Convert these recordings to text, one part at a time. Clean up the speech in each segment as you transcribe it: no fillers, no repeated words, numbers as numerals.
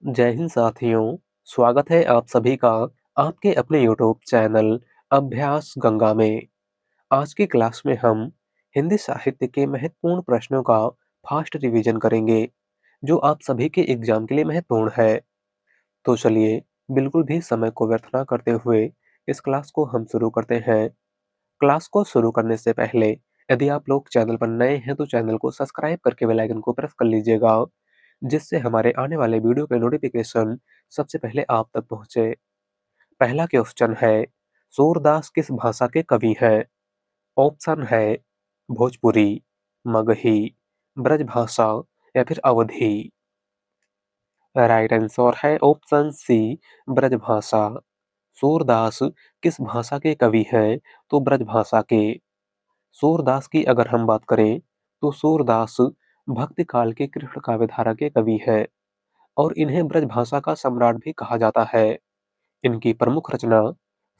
जय हिंद साथियों, स्वागत है आप सभी का आपके अपने यूट्यूब चैनल अभ्यास गंगा में। आज की क्लास में हम हिंदी साहित्य के महत्वपूर्ण प्रश्नों का फास्ट रिवीजन करेंगे, जो आप सभी के एग्जाम के लिए महत्वपूर्ण है। तो चलिए, बिल्कुल भी समय को व्यर्थ ना करते हुए इस क्लास को हम शुरू करते हैं। क्लास को शुरू करने से पहले यदि आप लोग चैनल पर नए हैं तो चैनल को सब्सक्राइब करके बेल आइकन को प्रेस कर लीजिएगा, जिससे हमारे आने वाले वीडियो के नोटिफिकेशन सबसे पहले आप तक पहुंचे। पहला क्वेश्चन है, सूरदास किस भाषा के कवि हैं? ऑप्शन है भोजपुरी, मगही, ब्रजभाषा या फिर अवधी। राइट आंसर है ऑप्शन सी, ब्रजभाषा। सूरदास किस भाषा के कवि हैं? तो ब्रजभाषा के। सूरदास की अगर हम बात करें तो सूरदास भक्ति काल के कृष्ण काव्यधारा के कवि हैं और इन्हें ब्रजभाषा का सम्राट भी कहा जाता है। इनकी प्रमुख रचना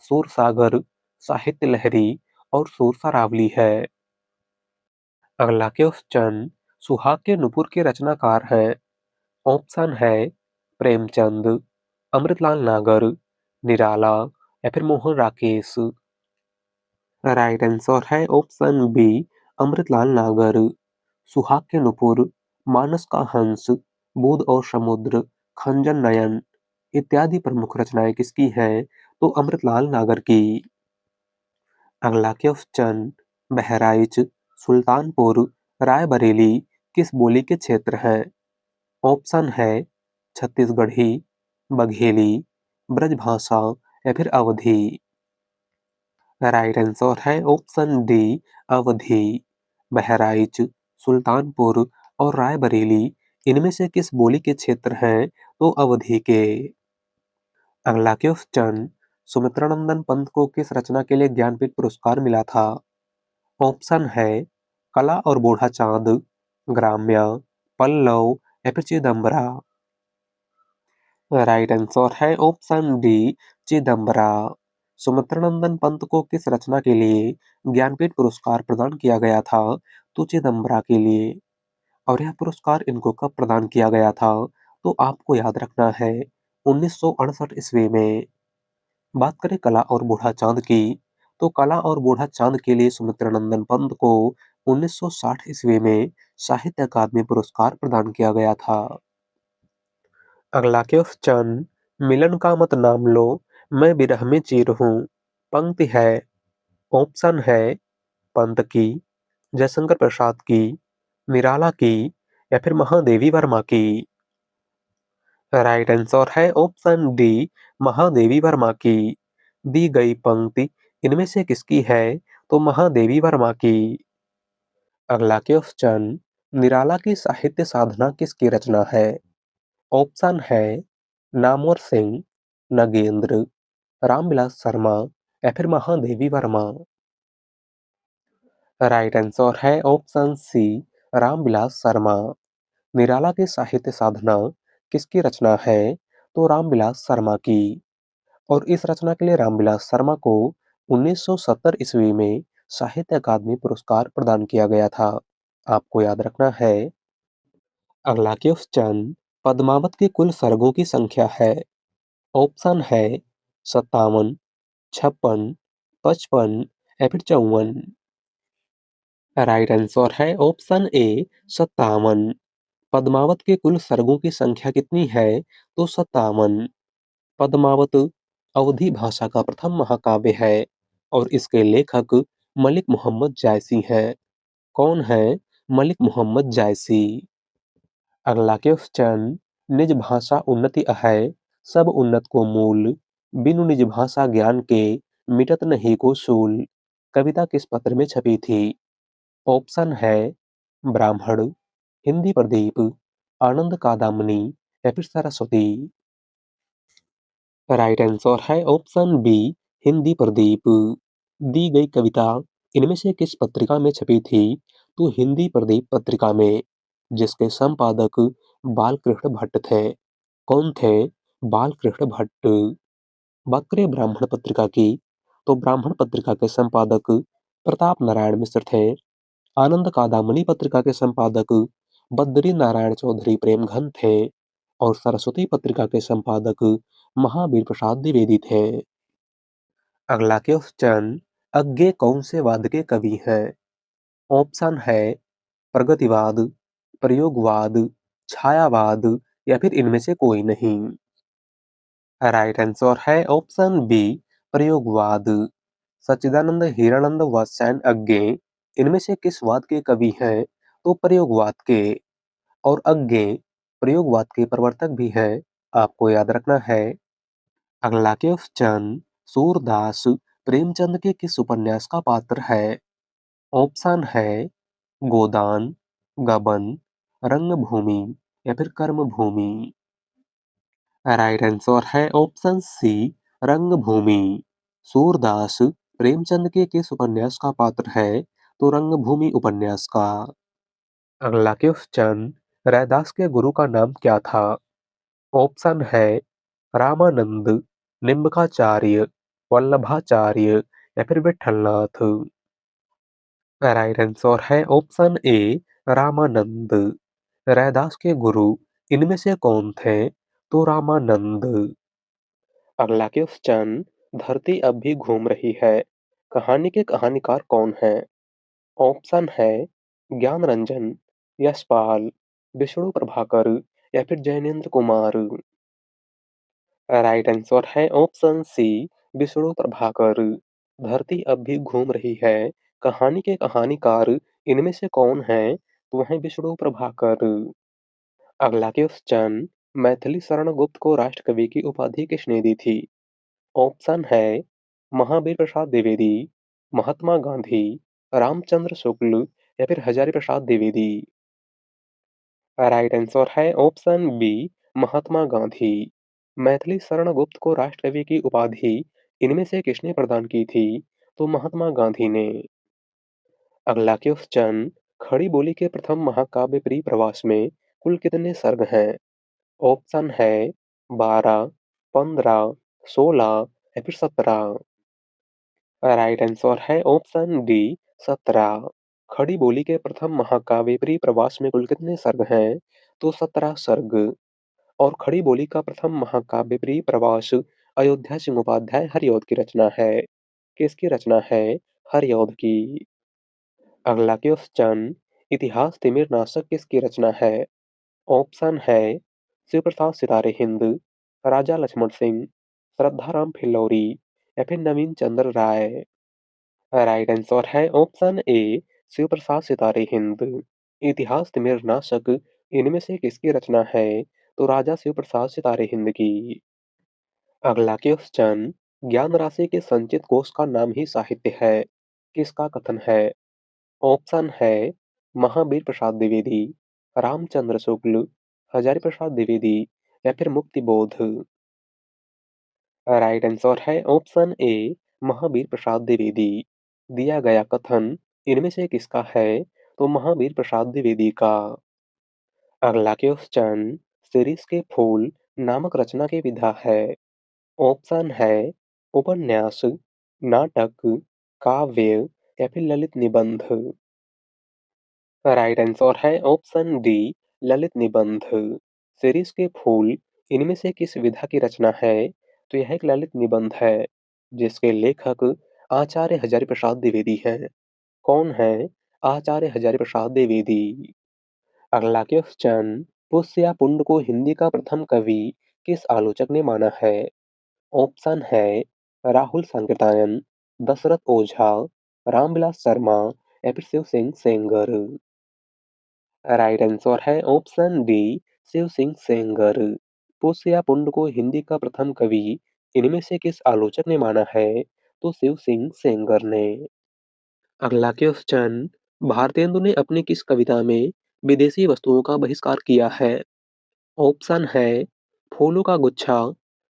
सूरसागर, साहित्य लहरी और सूरसारावली है। अगला क्वेश्चन, सुहाग के नुपुर के रचनाकार हैं? ऑप्शन है प्रेमचंद, अमृतलाल नागर, निराला या फिर मोहन राकेश। राइट आंसर है ऑप्शन बी, अमृतलाल नागर। सुहाग के नुपुर, मानस का हंस, बुध और समुद्र, खंजन नयन इत्यादि प्रमुख रचनाएं किसकी हैं? तो अमृतलाल नागर की। अगला क्वेश्चन, बहराइच, सुल्तानपुर, रायबरेली किस बोली के क्षेत्र हैं? ऑप्शन है छत्तीसगढ़ी, बघेली, ब्रजभाषा या फिर अवधी। राइट आंसर है ऑप्शन डी, अवधी। बहराइच, सुल्तानपुर और रायबरेली इनमें से किस बोली के क्षेत्र हैं? तो अवधी के। अगला क्वेश्चन, सुमित्रानंदन पंत को किस रचना के लिए ज्ञानपीठ पुरस्कार मिला था? ऑप्शन है कला और बूढ़ा चांद, ग्राम्य, पल्लव या फिर चिदम्बरा। राइट आंसर है ऑप्शन डी, चिदम्बरा। सुमित्रानंदन पंत को किस रचना के लिए ज्ञानपीठ पुरस्कार प्रदान किया गया था? तो चिदम्बरा के लिए। और यह पुरस्कार इनको कब प्रदान किया गया था? तो आपको याद रखना है 1968 ईस्वी में। बात करें कला और बूढ़ा चांद की, तो कला और बूढ़ा चांद के लिए सुमित्रानंदन पंत को 1960 ईस्वी में साहित्य अकादमी पुरस्कार प्रदान किया गया था। अगला क्वेश्चन, मिलन का मत नाम लो, मैं विरह में चीर हूँ। पंक्ति है, ऑप्शन है पंत की, जयशंकर प्रसाद की, निराला की या फिर महादेवी वर्मा की। राइट आंसर है ऑप्शन डी, महादेवी वर्मा की। दी गई पंक्ति इनमें से किसकी है? तो महादेवी वर्मा की। अगला क्वेश्चन, निराला की साहित्य साधना किसकी रचना है? ऑप्शन है नामवर सिंह, नगेंद्र, रामविलास शर्मा या फिर महादेवी वर्मा। राइट आंसर है ऑप्शन सी, रामविलास शर्मा। निराला की साहित्य साधना किसकी रचना है? तो रामविलास शर्मा की। और इस रचना के लिए रामविलास शर्मा को 1970 ईस्वी में साहित्य अकादमी पुरस्कार प्रदान किया गया था। आपको याद रखना है। अगला क्वेश्चन, पद्मावत के कुल सर्गों की संख्या है? ऑप्शन है 57, 56, 55 या फिर 54। राइट आंसर है ऑप्शन ए, 57। पद्मावत के कुल सर्गों की संख्या कितनी है? तो 57। पद्मावत अवधी भाषा का प्रथम महाकाव्य है और इसके लेखक मलिक मोहम्मद जायसी हैं। कौन है मलिक मोहम्मद जायसी? अगला क्वेश्चन, निज भाषा उन्नति अहै, सब उन्नत को मूल, बिनु निज भाषा ज्ञान के मिटत नहीं को सूल कविता किस पत्र में छपी थी? ऑप्शन है ब्राह्मण, हिंदी प्रदीप, आनंद कादामनी या फिर सरस्वती। राइट आंसर है ऑप्शन बी, हिंदी प्रदीप। दी गई कविता इनमें से किस पत्रिका में छपी थी? तो हिंदी प्रदीप पत्रिका में, जिसके संपादक बालकृष्ण भट्ट थे। कौन थे? बालकृष्ण भट्ट। बात करें ब्राह्मण पत्रिका की, तो ब्राह्मण पत्रिका के संपादक प्रताप नारायण मिश्र थे। आनंद कादामनी पत्रिका के संपादक बद्री नारायण चौधरी प्रेमघन थे। और सरस्वती पत्रिका के संपादक महावीर प्रसाद द्विवेदी थे। अगला क्वेश्चन, अज्ञे कौन से वाद के कवि हैं? ऑप्शन है प्रगतिवाद, प्रयोगवाद, छायावाद या फिर इनमें से कोई नहीं। राइट आंसर है ऑप्शन बी, प्रयोगवाद। सच्चिदानंद, हीरानंद व सैन अज्ञे इनमें से किस वाद के कवि हैं? तो प्रयोगवाद के। और अज्ञे प्रयोगवाद के प्रवर्तक भी हैं, आपको याद रखना है। अगला क्वेश्चन, सूरदास प्रेमचंद के किस उपन्यास का पात्र है? ऑप्शन है गोदान, गबन, रंगभूमि या फिर कर्मभूमि। राइट आंसर है ऑप्शन सी, रंगभूमि। सूरदास प्रेमचंद के किस उपन्यास का पात्र है? तो रंगभूमि उपन्यास का। अगला क्वेश्चन, रैदास के गुरु का नाम क्या था? ऑप्शन है रामानंद, निम्बकाचार्य, वल्लभाचार्य या फिर विठलनाथ। राइट आंसर है ऑप्शन ए, रामानंद। रैदास के गुरु इनमें से कौन थे? तो रामानंद। अगला क्वेश्चन, धरती अब भी घूम रही है, कहानी के कहानीकार कौन है? ऑप्शन है ज्ञान रंजन, यशपाल, विष्णु प्रभाकर या फिर जैनेन्द्र कुमार। राइट आंसर है ऑप्शन सी, विष्णु प्रभाकर। धरती अब भी घूम रही है, कहानी के कहानीकार इनमें से कौन है? तो वह विष्णु प्रभाकर। अगला क्वेश्चन, मैथिली शरण गुप्त को राष्ट्रकवि की उपाधि किसने दी थी? ऑप्शन है महावीर प्रसाद द्विवेदी, महात्मा गांधी, रामचंद्र शुक्ल या फिर हजारी प्रसाद द्विवेदी। राइट आंसर है ऑप्शन बी, महात्मा गांधी। मैथिली शरण गुप्त को राष्ट्रकवि की उपाधि इनमें से किसने प्रदान की थी? तो महात्मा गांधी ने। अगला क्वेश्चन, खड़ी बोली के प्रथम महाकाव्य प्रिय प्रवास में कुल कितने सर्ग हैं? ऑप्शन है 12, 15, 16 या फिर 17। राइट आंसर है ऑप्शन डी, 17। खड़ी बोली के प्रथम महाकाव्य प्रिय प्रवास में कुल कितने सर्ग हैं? तो 17 सर्ग। और खड़ी बोली का प्रथम महाकाव्य प्रिय प्रवास अयोध्या सिंह उपाध्याय हरिऔध की रचना है। किसकी रचना है? हरिऔध की। अगला क्वेश्चन, इतिहास तिमिर नाशक किसकी रचना है? ऑप्शन है शिव प्रसाद सितारे हिंद, राजा लक्ष्मण सिंह, श्रद्धाराम फिल्लौरी या फिर नवीन चंद्र राय। राइट आंसर है ऑप्शन ए, शिव प्रसाद सितारे हिंद। इतिहास तिमिर नाशक इनमें से किसकी रचना है? तो राजा शिव प्रसाद सितारे हिंद की। अगला क्वेश्चन, ज्ञान राशि के संचित कोष का नाम ही साहित्य है, किसका कथन है? ऑप्शन है महावीर प्रसाद द्विवेदी, रामचंद्र शुक्ल, हजारी प्रसाद द्विवेदी या फिर मुक्तिबोध। राइट आंसर है ऑप्शन ए, महावीर प्रसाद द्विवेदी। दिया गया कथन इनमें से किसका है? तो महावीर प्रसाद द्विवेदी का। अगला क्वेश्चन, शिरीष के फूल नामक रचना की विधा है। ऑप्शन है उपन्यास, नाटक, काव्य या फिर ललित निबंध। राइट आंसर है ऑप्शन डी, ललित निबंध। शिरीष के फूल इनमें से किस विधा की रचना है? तो यह एक ललित निबंध है, जिसके लेखक आचार्य हजारी प्रसाद द्विवेदी हैं। कौन है? आचार्य हजारी प्रसाद द्विवेदी। अगला क्वेश्चन, पुष्य या पुंड को हिंदी का प्रथम कवि किस आलोचक ने माना है? ऑप्शन है राहुल सांकृत्यायन, दशरथ ओझा, रामविलास शर्मा या फिर शिव सिंह सेंगर। राइट आंसर है ऑप्शन डी, शिव सिंह सेंगर। पुष्य या पुंड को हिंदी का प्रथम कवि इनमें से किस आलोचक ने माना है? तो शिव सिंह सेंगर ने। अगला क्वेश्चन, भारतेंदु ने अपनी किस कविता में विदेशी वस्तुओं का बहिष्कार किया है? ऑप्शन है फूलों का गुच्छा,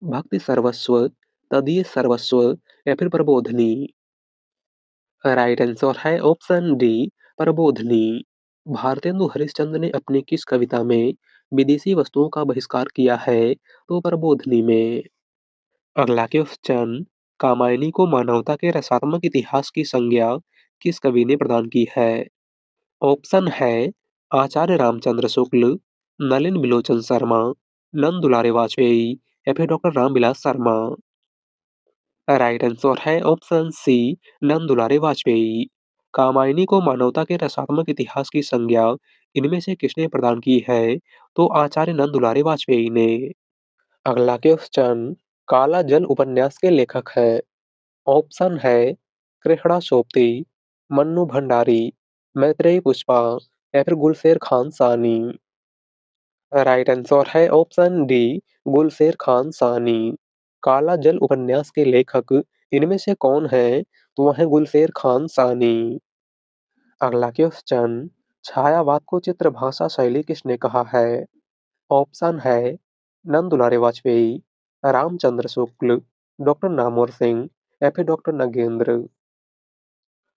भक्ति सर्वस्व, तदीय सर्वस्व या फिर प्रबोधनी। राइट आंसर है ऑप्शन डी, प्रबोधनी। भारतेंदु हरिश्चंद्र ने अपनी किस कविता में विदेशी वस्तुओं का बहिष्कार किया है? तो प्रबोधनी में। अगला क्वेश्चन, कामायनी को मानवता के रसात्मक इतिहास की संज्ञा किस कवि ने प्रदान की है? ऑप्शन है आचार्य रामचंद्र शुक्ल, नलिन बिलोचन शर्मा, नंद दुलारे वाजपेयी या फिर doctor Ramvilas Sharma. Right answer है ऑप्शन सी, नंद दुलारे वाजपेयी। कामायनी को मानवता के रसात्मक इतिहास की संज्ञा इनमें से किसने प्रदान की है? तो आचार्य नंद दुलारे वाजपेयी ने। अगला क्वेश्चन, काला जल उपन्यास के लेखक हैं। ऑप्शन है कृष्णा सोपती, मन्नू भंडारी, मैत्रेयी पुष्पा या फिर गुलशेर खान सानी। राइट आंसर है ऑप्शन डी, गुलशेर खान सानी। काला जल उपन्यास के लेखक इनमें से कौन है? तो वह है गुलशेर खान सानी। अगला क्वेश्चन, छायावाद को चित्र भाषा शैली किसने कहा है? ऑप्शन है नंद दुलारे वाजपेयी, रामचंद्र शुक्ल, डॉक्टर नामवर सिंह या फिर डॉक्टर नगेंद्र।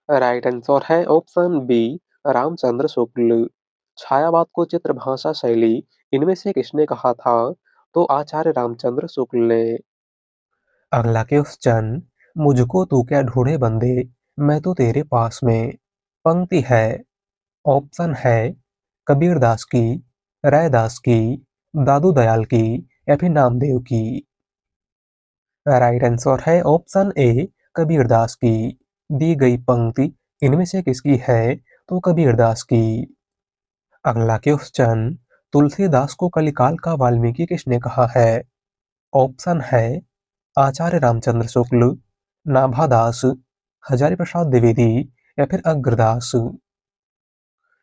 राइट आंसर है ऑप्शन बी, रामचंद्र शुक्ल। छायावाद को चित्र भाषा शैली इनमें से किसने कहा था? तो आचार्य रामचंद्र शुक्ल ने। अगला क्वेश्चन, मुझको तू क्या ढूंढे बंदे, मैं तो तेरे पास में। पंक्ति है। ऑप्शन है कबीरदास की, रैदास की, दादू दयाल की या फिर नामदेव की। राइट आंसर है ऑप्शन ए, कबीरदास की। दी गई पंक्ति इनमें से किसकी है? तो कबीरदास की। अगला क्वेश्चन, तुलसीदास को कलिकाल का वाल्मीकि किसने कहा है? ऑप्शन है आचार्य रामचंद्र शुक्ल, नाभादास, हजारी प्रसाद द्विवेदी या फिर अग्रदास।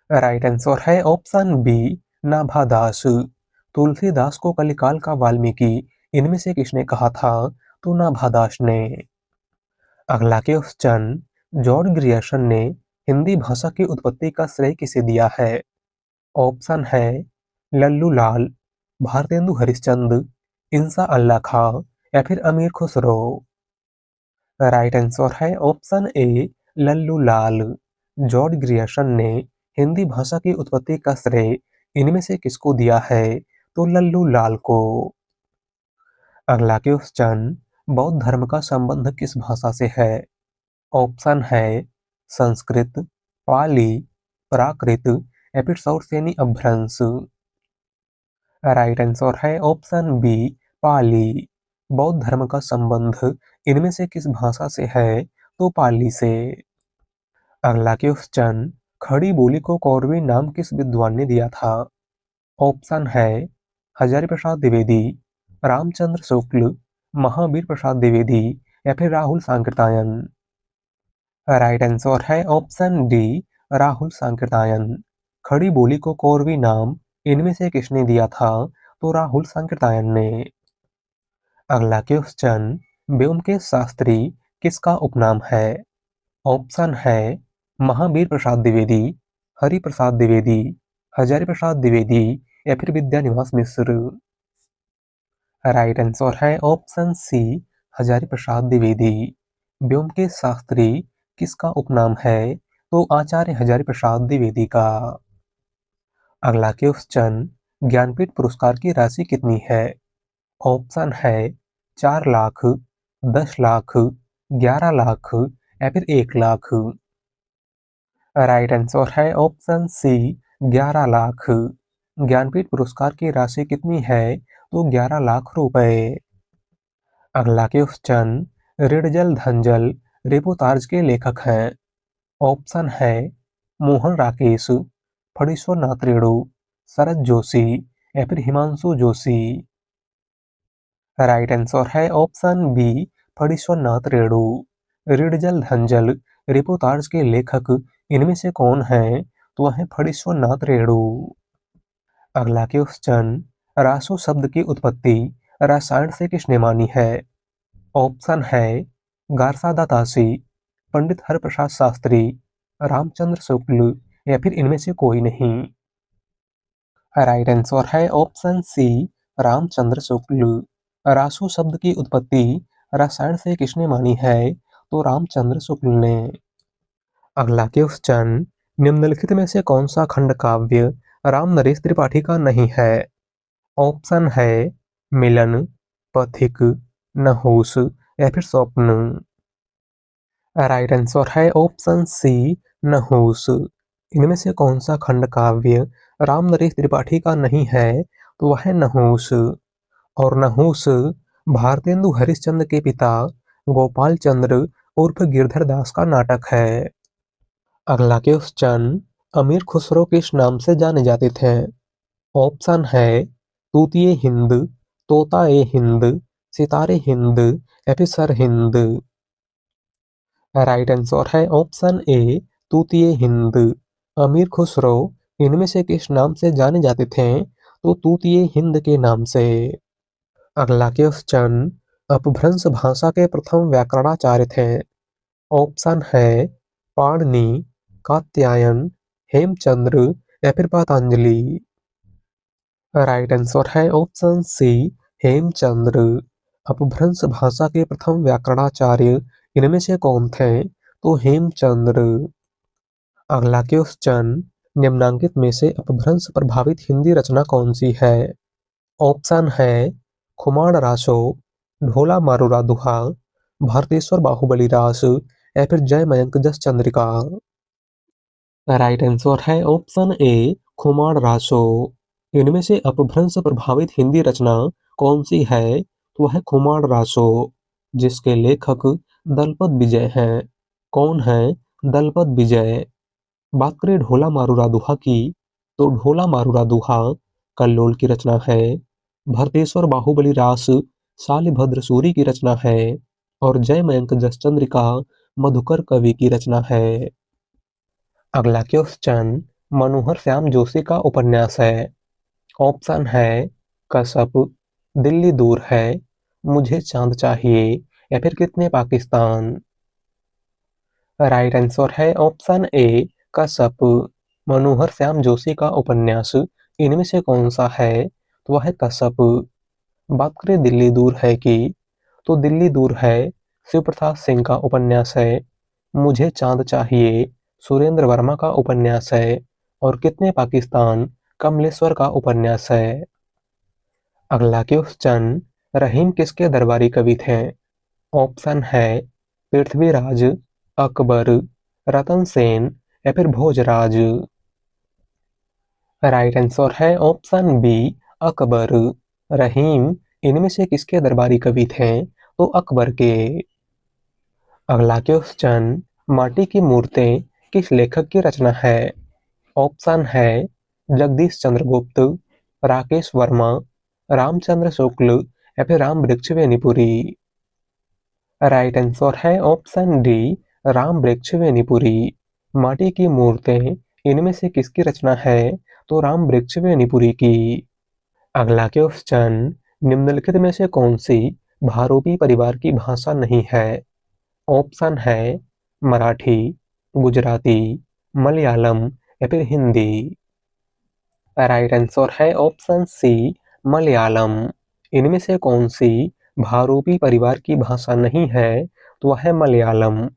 राइट आंसर है ऑप्शन बी, नाभादास। तुलसीदास को कलिकाल का वाल्मीकि इनमें से किसने कहा था? तो नाभादास ने। अगला क्वेश्चन, जॉर्ज ग्रियर्सन ने हिंदी भाषा की उत्पत्ति का श्रेय किसे दिया है? ऑप्शन है लल्लू लाल, भारतेंदु हरिश्चंद्र, इंसा अल्लाह खां या फिर अमीर खुसरो। राइट आंसर है option A, Lallu Lal. George Grierson ने हिंदी भाषा की उत्पत्ति का श्रेय इनमें से किसको दिया है? तो लल्लू लाल को। अगला क्वेश्चन, बौद्ध धर्म का संबंध किस भाषा से है? ऑप्शन है संस्कृत, पाली, प्राकृत या फिर सौरसेनी अपभ्रंश। राइट आंसर है ऑप्शन बी, पाली। बौद्ध धर्म का संबंध इनमें से किस भाषा से है? तो पाली से। अगला क्वेश्चन, खड़ी बोली को कौरवी नाम किस विद्वान ने दिया था? ऑप्शन है हजारी प्रसाद द्विवेदी, रामचंद्र शुक्ल, महावीर प्रसाद द्विवेदी या फिर राहुल सांकृतायन। राइट आंसर है ऑप्शन डी, राहुल सांकृतायन। खड़ी बोली को कौरवी नाम इनमें से किसने दिया था? तो राहुल सांकृतायन ने। अगला क्वेश्चन, ब्योमकेश शास्त्री किसका उपनाम है? ऑप्शन है महावीर प्रसाद द्विवेदी, हरि प्रसाद द्विवेदी, हजारी प्रसाद द्विवेदी या फिर विद्यानिवास मिश्र। राइट आंसर है ऑप्शन सी, हजारी प्रसाद द्विवेदी। ब्योमकेश शास्त्री किसका उपनाम है? तो आचार्य हजारी प्रसाद द्विवेदी का। अगला क्वेश्चन, ज्ञानपीठ पुरस्कार की राशि कितनी है? ऑप्शन है 4 लाख, 10 लाख, 11 लाख या फिर 1 लाख। राइट आंसर है ऑप्शन सी, 11 लाख। ज्ञानपीठ पुरस्कार की राशि कितनी है? तो 11 लाख रुपए। अगला क्वेश्चन, ऋणजल धनजल रेपोतार्ज के लेखक हैं। ऑप्शन है मोहन राकेश, फणीश्वर नाथ रेणु, शरद जोशी या फिर हिमांशु जोशी। राइट आंसर है ऑप्शन बी, फणीश्वर नाथ रेणु। ऋणजल धनजल रेपोतार्ज के लेखक इनमें से कौन है? तो वह है फणीश्वर नाथ रेणु। अगला क्वेश्चन, रासो शब्द की उत्पत्ति रसायन से किसने मानी है? ऑप्शन है गारसा दातासी, पंडित हरप्रसाद शास्त्री, रामचंद्र शुक्ल या फिर इनमें से कोई नहीं। राइट आंसर है ऑप्शन सी, रामचंद्र शुक्ल। रासो शब्द की उत्पत्ति रसायन से किसने मानी है? तो रामचंद्र शुक्ल ने। अगला क्वेश्चन, निम्नलिखित में से कौन सा खंड काव्य राम नरेश त्रिपाठी का नहीं है? ऑप्शन है मिलन, पथिक, नहुस या फिर स्वप्न। राइट आंसर है ऑप्शन सी, नहुस। इनमें से कौन सा खंड काव्य राम नरेश त्रिपाठी का नहीं है? तो वह है नहुस। और नहुस भारतेंदु हरिश्चंद्र के पिता गोपाल चंद्र उर्फ गिरधर दास का नाटक है। अगला क्वेश्चन, अमीर खुसरो किस नाम से जाने जाते थे? ऑप्शन है तूतिए हिंद, तोताए हिंद, सितारे हिंद या फिर सर हिंद। राइट आंसर है ऑप्शन ए तूतिए हिंद। अमीर खुसरो इनमें से किस नाम से जाने जाते थे? तो तूतिए हिंद के नाम से। अगला क्वेश्चन, अपभ्रंश भाषा के प्रथम व्याकरणाचार्य थे? ऑप्शन है पाणिनि, कात्यायन, हेमचंद्र या फिर पतंजलि। राइट आंसर है ऑप्शन सी हेमचंद्र। अपभ्रंश भाषा के प्रथम व्याकरणाचार्य इनमें से कौन थे? तो हेमचंद्र। अगला क्वेश्चन, निम्नांकित में से अपभ्रंश प्रभावित हिंदी रचना कौन सी है? ऑप्शन है खुमाण रासो, ढोला मारूरा दुहा, भारतेश्वर बाहुबली रास या फिर जय मयंक जस चंद्रिका। राइट आंसर है ऑप्शन ए खुमाण रासो। इनमें से अपभ्रंश प्रभावित हिंदी रचना कौन सी है? तो वह है खुमाण रासो, जिसके लेखक दलपत विजय हैं। कौन है दलपत विजय? बात करें ढोला मारूरा दुहा की, तो ढोला मारूरा दुहा कल्लोल की रचना है। भरतेश्वर बाहुबली रास शालिभद्र सूरी की रचना है। और जय मयंक जसचंद्रिका मधुकर कवि की रचना है। अगला क्वेश्चन, मनोहर श्याम जोशी का उपन्यास है? ऑप्शन है कसब, दिल्ली दूर है, मुझे चांद चाहिए या फिर कितने पाकिस्तान। राइट आंसर है ऑप्शन ए कसब। मनोहर श्याम जोशी का उपन्यास इनमें से कौन सा है? तो वह है कसब। बात करें दिल्ली दूर है की, तो दिल्ली दूर है शिव प्रताप सिंह का उपन्यास है। मुझे चांद चाहिए सुरेंद्र वर्मा का उपन्यास है। और कितने पाकिस्तान कमलेश्वर का उपन्यास है। अगला क्वेश्चन, रहीम किसके दरबारी कवि थे? ऑप्शन है पृथ्वीराज, अकबर, रतन सेन या फिर भोजराज। राइट आंसर है ऑप्शन बी अकबर। रहीम इनमें से किसके दरबारी कवि थे? तो अकबर के। अगला क्वेश्चन, माटी की मूर्तें किस लेखक की रचना है? ऑप्शन है जगदीश चंद्र गुप्त, राकेश वर्मा, रामचंद्र शुक्ल या फिर राम वृक्ष वेनीपुरी। राइट आंसर है ऑप्शन डी राम वृक्ष वेनीपुरी। माटी की मूर्तें इनमें से किसकी रचना है? तो राम वृक्ष वेनीपुरी की। अगला क्वेश्चन, निम्नलिखित में से कौन सी भारोपी परिवार की भाषा नहीं है? ऑप्शन है मराठी, गुजराती, मलयालम या फिर हिंदी। राइट आंसर है ऑप्शन सी मलयालम। इनमें से कौन सी भारोपी परिवार की भाषा नहीं है? तो वह है मलयालम।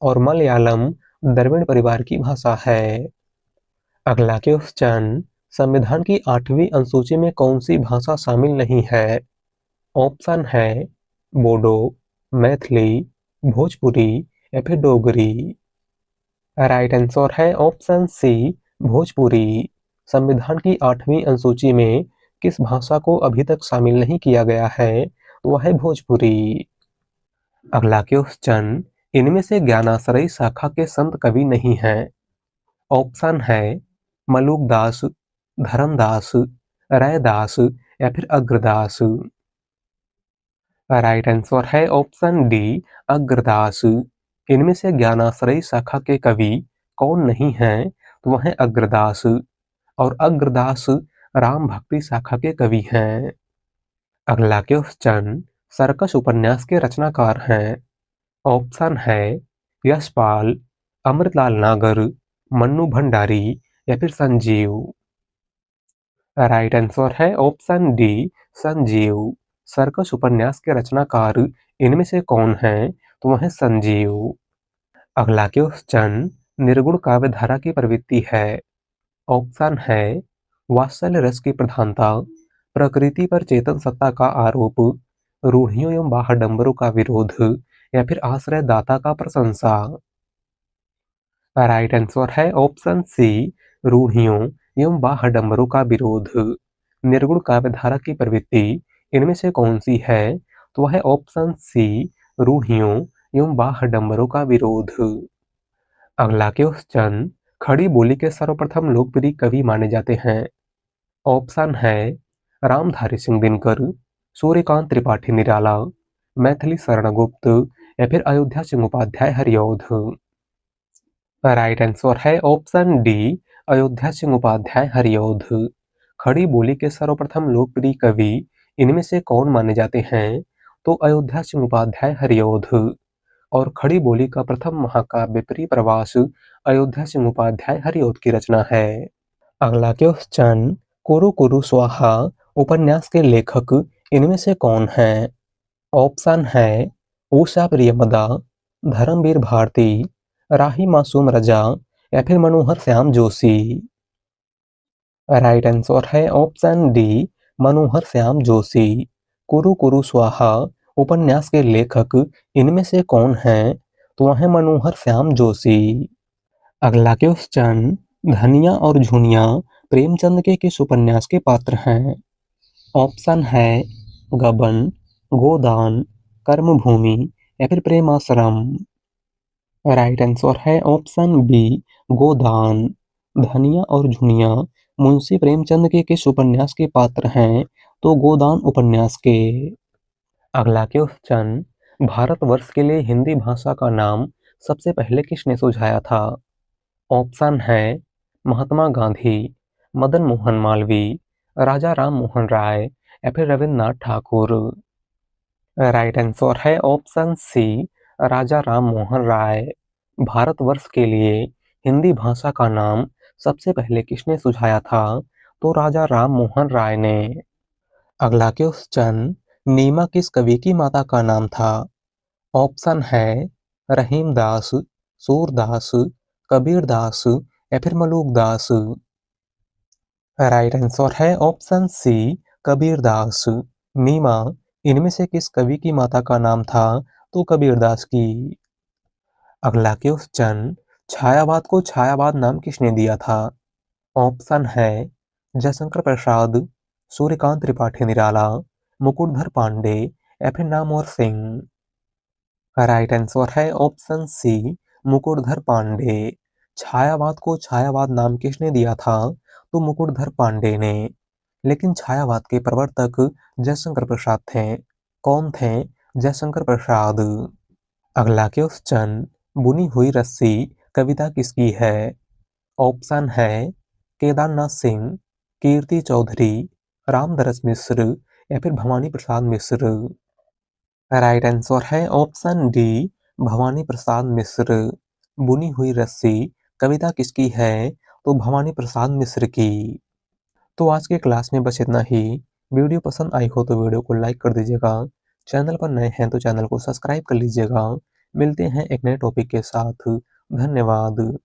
और मलयालम द्रविड़ परिवार की भाषा है। अगला क्वेश्चन, संविधान की 8वीं अनुसूची में कौन सी भाषा शामिल नहीं है? ऑप्शन है बोडो, मैथिली, भोजपुरी या फिर डोगरी। राइट आंसर है ऑप्शन सी भोजपुरी। संविधान की 8वीं अनुसूची में किस भाषा को अभी तक शामिल नहीं किया गया है? तो वह है भोजपुरी। अगला क्वेश्चन, इनमें से ज्ञानाश्रयी शाखा के संत कवि नहीं हैं? ऑप्शन है मलुकदास, धर्मदास, रैदास या फिर अग्रदास। राइट आंसर है ऑप्शन डी अग्रदास। इनमें से ज्ञानाश्रयी शाखा के कवि कौन नहीं हैं? तो वह है अग्रदास। और अग्रदास राम भक्ति शाखा के कवि हैं। अगला क्वेश्चन, सर्कस उपन्यास के रचनाकार हैं? ऑप्शन है यशपाल, अमृतलाल नागर, मन्नू भंडारी या फिर संजीव। राइट आंसर है ऑप्शन डी संजीव। सर्कस उपन्यास के रचनाकार इनमें से कौन है? तो वह है संजीव। अगला क्वेश्चन, निर्गुण काव्य धारा की प्रवृत्ति है? ऑप्शन है वात्सल्य रस की प्रधानता, प्रकृति पर चेतन सत्ता का आरोप, रूढ़ियों एवं बाह्यडंबरों का विरोध या फिर आश्रयदाता का प्रशंसा। राइट आंसर है ऑप्शन सी रूढ़ियों एवं बाह्यडंबरों का विरोध। निर्गुण काव्यधारा की प्रवृत्ति इनमें से कौन सी है? तो वह है ऑप्शन सी, रूढ़ियों एवं बाह्यडंबरों का विरोध। अगला क्वेश्चन, खड़ी बोली के सर्वप्रथम लोकप्रिय कवि माने जाते हैं। ऑप्शन है रामधारी सिंह दिनकर, सूर्यकांत त्रिपाठी निराला, मैथिली शरण गुप्त या फिर अयोध्या सिंह उपाध्याय हरिऔध। राइट आंसर है ऑप्शन डी, अयोध्या सिंह उपाध्याय हरिऔध। खड़ी बोली के सर्वप्रथम लोकप्रिय कवि इनमें से कौन माने जाते हैं? तो अयोध्या सिंह उपाध्याय हरिऔध। और खड़ी बोली का प्रथम महाकाव्य प्रिय प्रवास अयोध्या सिंह उपाध्याय हरिऔध की रचना है। अगला क्वेश्चन, कुरु कुरु स्वाहा उपन्यास के लेखक इनमें से कौन हैं? ऑप्शन है उषा प्रियमदा, धर्मवीर भारती, राही मासूम रजा या फिर मनोहर श्याम जोशी। राइट आंसर है ऑप्शन डी, मनोहर श्याम जोशी। कुरु कुरु स्वाहा उपन्यास के लेखक इनमें से कौन हैं? तो वह है मनोहर श्याम जोशी। अगला क्वेश्चन, धनिया और झुनिया प्रेमचंद के किस उपन्यास के पात्र हैं? ऑप्शन है गबन, गोदान, कर्मभूमि या फिर प्रेमाश्रम। राइट आंसर है ऑप्शन बी, गोदान। धनिया और झुनिया मुंशी प्रेमचंद के किस उपन्यास के पात्र हैं? तो गोदान उपन्यास के। अगला क्वेश्चन, भारतवर्ष के लिए हिंदी भाषा का नाम सबसे पहले किसने सुझाया था? ऑप्शन है महात्मा गांधी, मदन मोहन मालवीय, राजा राम मोहन राय या फिर रविन्द्रनाथ ठाकुर। राइट आंसर है ऑप्शन सी, राजा राम मोहन राय। भारतवर्ष के लिए हिंदी भाषा का नाम सबसे पहले किसने सुझाया था? तो राजा राम मोहन राय ने। अगला क्वेश्चन, नीमा किस कवि की माता का नाम था? ऑप्शन है रहीमदास, सूरदास, कबीरदास या फिर मलूकदास। राइट आंसर है ऑप्शन सी, कबीरदास। नीमा इनमें से किस कवि की माता का नाम था? तो कबीरदास की। अगला क्वेश्चन, छायावाद को छायावाद नाम किसने दिया था? ऑप्शन है जयशंकर प्रसाद, सूर्यकांत त्रिपाठी निराला, मुकुटधर पांडे या फिर नामवर सिंह। राइट आंसर है ऑप्शन सी, मुकुटधर पांडे। छायावाद को छायावाद नाम किसने दिया था? तो मुकुटधर पांडे ने। लेकिन छायावाद के प्रवर्तक जयशंकर प्रसाद थे। कौन थे? जयशंकर प्रसाद। अगला क्वेश्चन, बुनी हुई रस्सी कविता किसकी है? ऑप्शन है केदारनाथ सिंह, कीर्ति चौधरी, रामदरस मिश्र या फिर भवानी प्रसाद मिश्र। राइट आंसर है ऑप्शन डी, भवानी प्रसाद मिश्र। बुनी हुई रस्सी कविता किसकी है? तो भवानी प्रसाद मिश्र की। तो आज के क्लास में बस इतना ही। वीडियो पसंद आई हो तो वीडियो को लाइक कर दीजिएगा। चैनल पर नए हैं तो चैनल को सब्सक्राइब कर लीजिएगा। मिलते हैं एक नए टॉपिक के साथ। धन्यवाद।